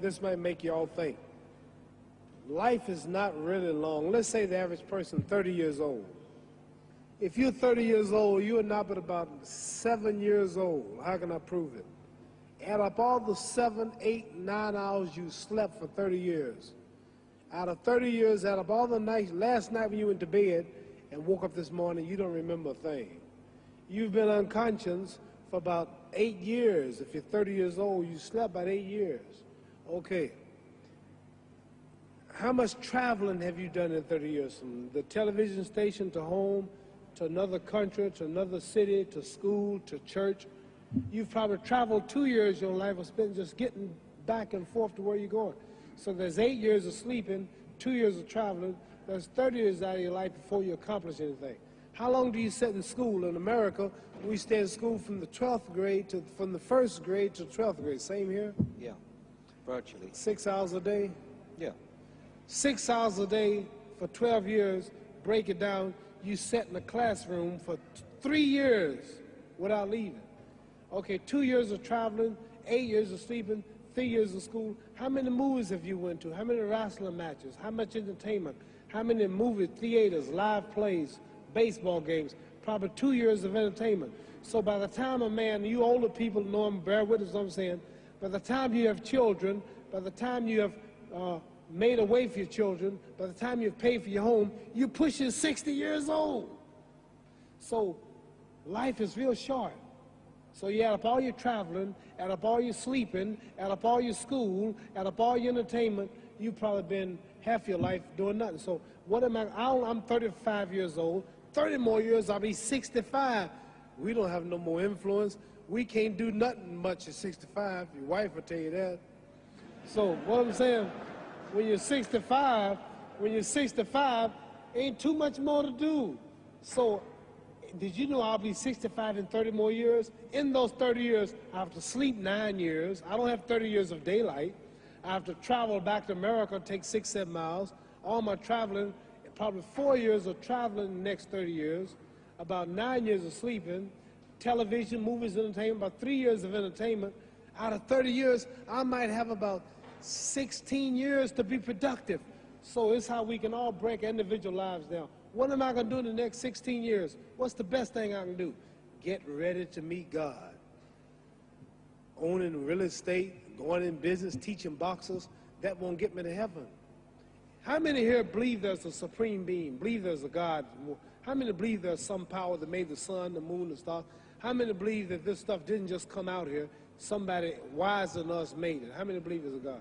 this might make you all think. Life is not really long. Let's say the average person 30 years old. If you're 30 years old, you are not but about 7 years old. How can I prove it? Add up all the 7, 8, 9 hours you slept for 30 years. Out of 30 years, add up all the nights, last night when you went to bed and woke up this morning, you don't remember a thing. You've been unconscious for about 8 years. If you're 30 years old, you slept about 8 years. Okay. How much traveling have you done in 30 years? From the television station to home, to another country, to another city, to school, to church. You've probably traveled 2 years of your life or spent just getting back and forth to where you're going. So there's 8 years of sleeping, 2 years of traveling. There's 30 years out of your life before you accomplish anything. How long do you sit in school? In America, we stay in school from the 12th grade to, from the 1st grade to 12th grade. Same here? Yeah, virtually. 6 hours a day? Yeah. 6 hours a day for 12 years, break it down, you sat in the classroom for 3 years without leaving. Okay, 2 years of traveling, 8 years of sleeping, 3 years of school. How many movies have you went to? How many wrestling matches? How much entertainment? How many movie theaters, live plays, baseball games? Probably 2 years of entertainment. So by the time a man, you older people know him, bear witness what I'm saying, by the time you have children, by the time you have made a way for your children, by the time you've paid for your home, you're pushing 60 years old. So life is real short. So you add up all your traveling, add up all your sleeping, add up all your school, add up all your entertainment, you've probably been half your life doing nothing. So what am I? I'm 35 years old. 30 more years, I'll be 65. We don't have no more influence. We can't do nothing much at 65. Your wife will tell you that. So what I'm saying, when you're 65, ain't too much more to do. So did you know I'll be 65 in 30 more years? In those 30 years, I have to sleep 9 years. I don't have 30 years of daylight. I have to travel back to America, take 6, 7 miles. All my traveling, probably 4 years of traveling in the next 30 years, about 9 years of sleeping, television, movies, entertainment, about 3 years of entertainment. Out of 30 years, I might have about 16 years to be productive. So it's how we can all break individual lives down. What am I going to do in the next 16 years? What's the best thing I can do? Get ready to meet God. Owning real estate, going in business, teaching boxers, that won't get me to heaven. How many here believe there's a supreme being, believe there's a God? How many believe there's some power that made the sun, the moon, the stars? How many believe that this stuff didn't just come out here? Somebody wiser than us made it. How many believe there's a God?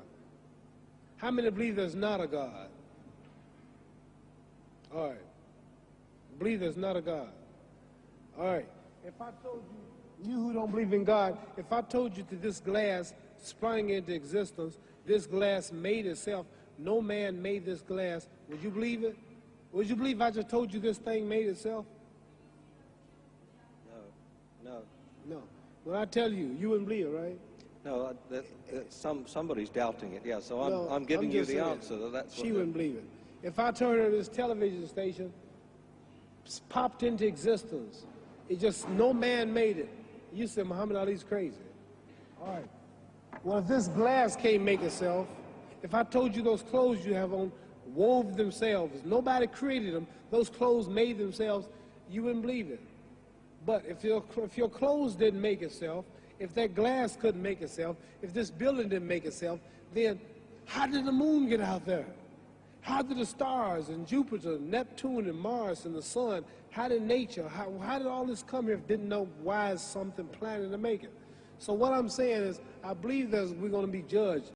How many believe there's not a God? All right. Believe there's not a God. All right. If I told you, you who don't believe in God, if I told you that this glass sprang into existence, this glass made itself, no man made this glass, would you believe it? Would you believe I just told you this thing made itself? No. No. When I tell you, you wouldn't believe it, right? No, somebody's doubting it, yeah, so I'm giving you the answer. That's she wouldn't believe it. If I told her this television station popped into existence, it just, no man made it, you said Muhammad Ali's crazy. All right. Well, if this glass can't make itself, if I told you those clothes you have on wove themselves, nobody created them, those clothes made themselves, you wouldn't believe it. But if your clothes didn't make itself, if that glass couldn't make itself, if this building didn't make itself, then how did the moon get out there? How did the stars and Jupiter, Neptune and Mars and the sun, how did nature, how did all this come here if didn't know why is something planning to make it? So what I'm saying is, I believe we're going to be judged.